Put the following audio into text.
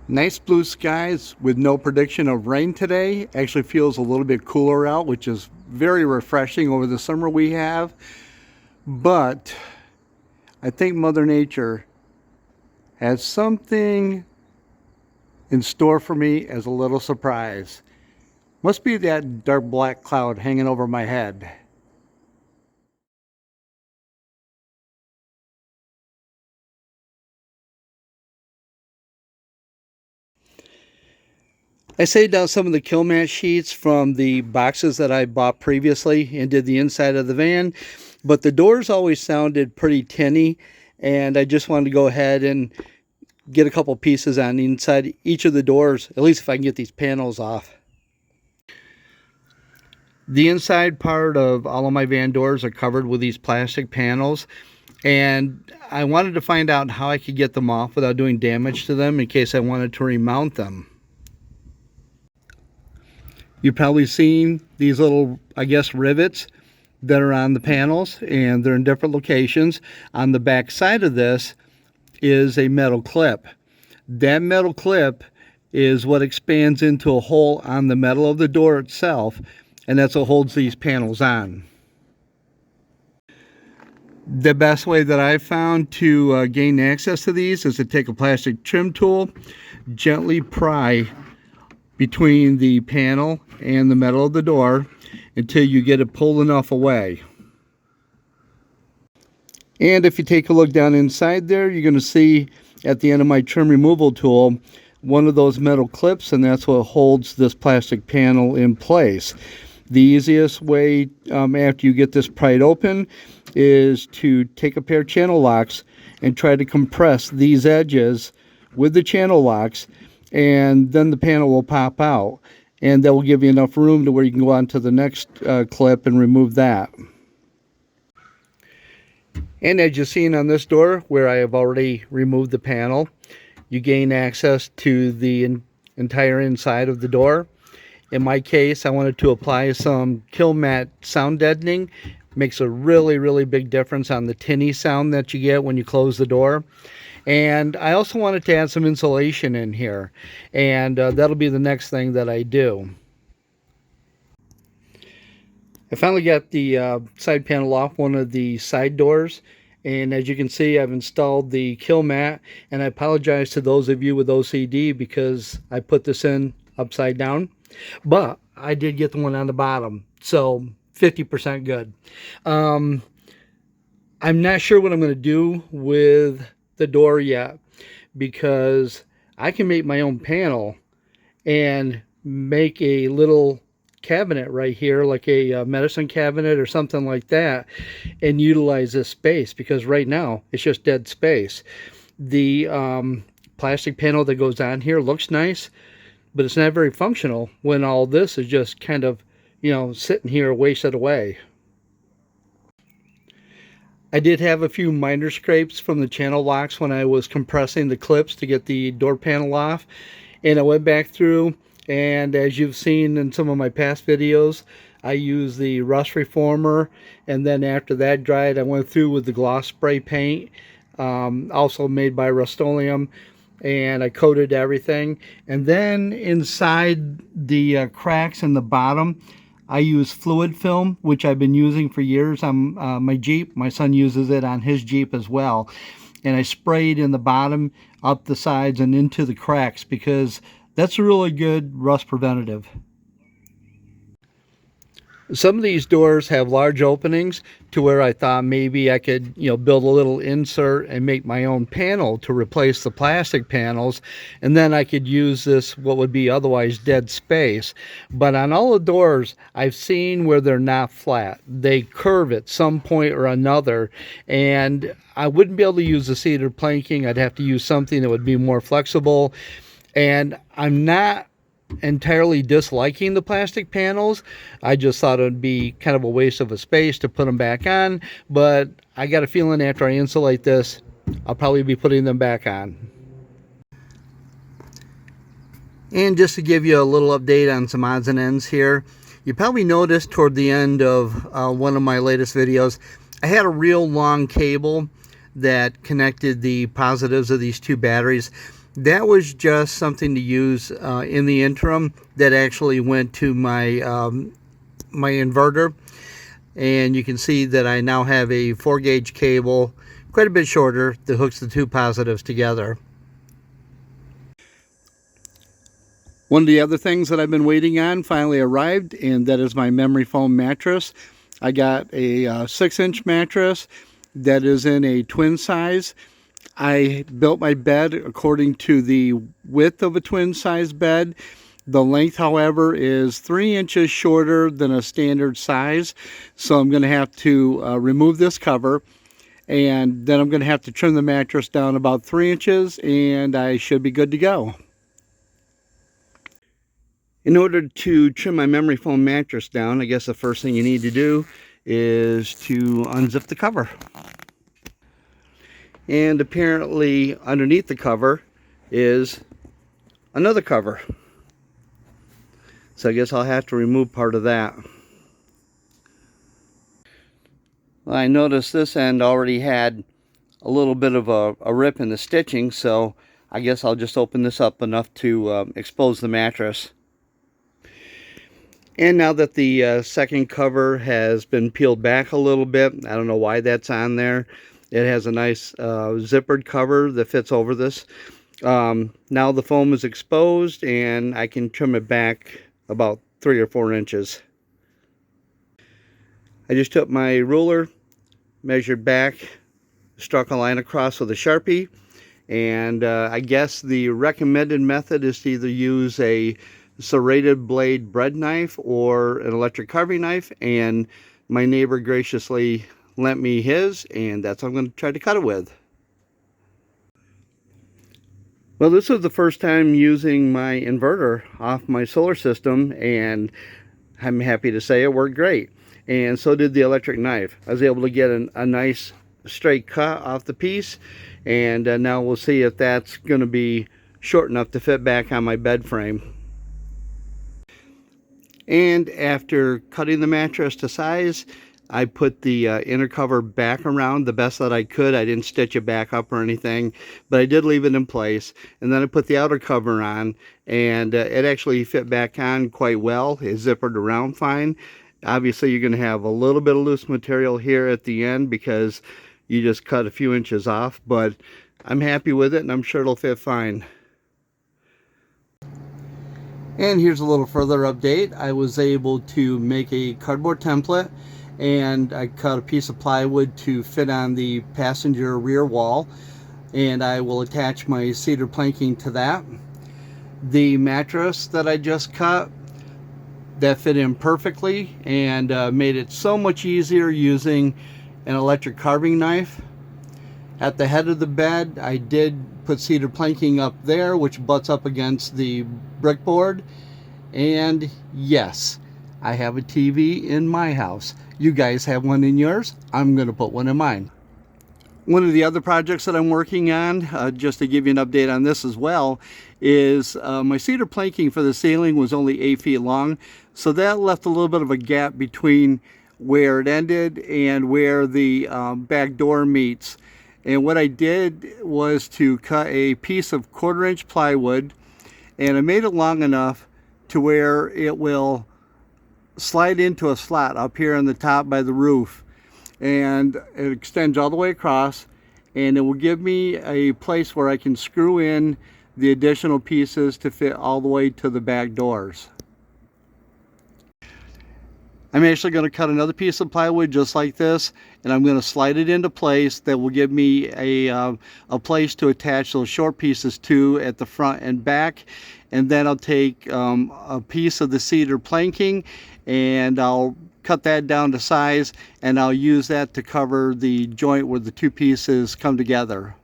Nice blue skies with no prediction of rain today. Actually feels a little bit cooler out, which is very refreshing over the summer we have. But I think Mother Nature has something in store for me as a little surprise. Must be that dark black cloud hanging over my head. I saved out some of the kill mat sheets from the boxes that I bought previously and did the inside of the van, but the doors always sounded pretty tinny, and I just wanted to go ahead and get a couple pieces on the inside each of the doors, at least if I can get these panels off. The inside part of all of my van doors are covered with these plastic panels, and I wanted to find out how I could get them off without doing damage to them in case I wanted to remount them. You've probably seen these little, I guess, rivets that are on the panels, and they're in different locations. On the back side of this is a metal clip. That metal clip is what expands into a hole on the metal of the door itself, and that's what holds these panels on. The best way that I've found to gain access to these is to take a plastic trim tool, gently pry between the panel and the metal of the door until you get it pulled enough away. And if you take a look down inside there, you're going to see at the end of my trim removal tool one of those metal clips, and that's what holds this plastic panel in place. The easiest way after you get this pried open is to take a pair of channel locks and try to compress these edges with the channel locks, and then the panel will pop out, and that will give you enough room to where you can go on to the next clip and remove that. And as you've seen on this door, where I have already removed the panel, you gain access to the entire inside of the door. In my case, I wanted to apply some kill mat sound deadening. Makes a really big difference on the tinny sound that you get when you close the door. And I also wanted to add some insulation in here, and that'll be the next thing that I do. I finally got the side panel off one of the side doors, and as you can see, I've installed the kill mat, and I apologize to those of you with OCD because I put this in upside down, but I did get the one on the bottom, so 50% good. I'm not sure what I'm going to do with the door yet, because I can make my own panel and make a little cabinet right here, like a medicine cabinet or something like that, and utilize this space, because right now it's just dead space. The plastic panel that goes on here looks nice, but it's not very functional when all this is just kind of, you know, sitting here wasted away. I did have a few minor scrapes from the channel locks when I was compressing the clips to get the door panel off, and I went back through, and as you've seen in some of my past videos, I used the rust reformer, and then after that dried, I went through with the gloss spray paint, also made by Rust-Oleum, and I coated everything. And then inside the cracks in the bottom, I use fluid film, which I've been using for years on my Jeep. My son uses it on his Jeep as well. And I sprayed in the bottom, up the sides, and into the cracks, because that's a really good rust preventative. Some of these doors have large openings to where I thought maybe I could, you know, build a little insert and make my own panel to replace the plastic panels, and then I could use this, what would be otherwise dead space. But on all the doors, I've seen where they're not flat. They curve at some point or another, and I wouldn't be able to use the cedar planking. I'd have to use something that would be more flexible, and I'm not entirely disliking the plastic panels. I just thought it would be kind of a waste of a space to put them back on, but I got a feeling after I insulate this, I'll probably be putting them back on. And just to give you a little update on some odds and ends here, you probably noticed toward the end of one of my latest videos, I had a real long cable that connected the positives of these two batteries. That was just something to use in the interim that actually went to my my inverter. And you can see that I now have a 4-gauge cable, quite a bit shorter, that hooks the two positives together. One of the other things that I've been waiting on finally arrived, and that is my memory foam mattress. I got a 6-inch mattress that is in a twin size. I built my bed according to the width of a twin size bed. The length, however, is 3 inches shorter than a standard size. So I'm going to have to remove this cover, and then I'm going to have to trim the mattress down about 3 inches, and I should be good to go. In order to trim my memory foam mattress down, I guess the first thing you need to do is to unzip the cover. And apparently underneath the cover is another cover. So I guess I'll have to remove part of that. Well, I noticed this end already had a little bit of a rip in the stitching, so I guess I'll just open this up enough to expose the mattress. And now that the second cover has been peeled back a little bit, I don't know why that's on there. It has a nice zippered cover that fits over this. Now the foam is exposed, and I can trim it back about 3 or 4 inches. I just took my ruler, measured back, struck a line across with a Sharpie, and I guess the recommended method is to either use a serrated blade bread knife or an electric carving knife, and my neighbor graciously lent me his, and that's what I'm going to try to cut it with. Well, this was the first time using my inverter off my solar system, and I'm happy to say it worked great. And so did the electric knife. I was able to get a nice straight cut off the piece, and now we'll see if that's going to be short enough to fit back on my bed frame. And after cutting the mattress to size, I put the inner cover back around the best that I could. I didn't stitch it back up or anything, but I did leave it in place. And then I put the outer cover on, and it actually fit back on quite well. It zippered around fine. Obviously, you're going to have a little bit of loose material here at the end because you just cut a few inches off, but I'm happy with it, and I'm sure it'll fit fine. And here's a little further update. I was able to make a cardboard template, and I cut a piece of plywood to fit on the passenger rear wall, and I will attach my cedar planking to that. The mattress that I just cut, that fit in perfectly, and made it so much easier using an electric carving knife. At the head of the bed, I did put cedar planking up there, which butts up against the brick board. And yes, I have a TV in my house. You guys have one in yours. I'm going to put one in mine. One of the other projects that I'm working on, just to give you an update on this as well, is my cedar planking for the ceiling was only 8 feet long. So that left a little bit of a gap between where it ended and where the back door meets. And what I did was to cut a piece of 1/4-inch plywood, and I made it long enough to where it will slide into a slot up here on the top by the roof, and it extends all the way across, and it will give me a place where I can screw in the additional pieces to fit all the way to the back doors. I'm actually going to cut another piece of plywood just like this, and I'm going to slide it into place. That will give me a place to attach those short pieces to at the front and back. And then I'll take a piece of the cedar planking, and I'll cut that down to size, and I'll use that to cover the joint where the two pieces come together.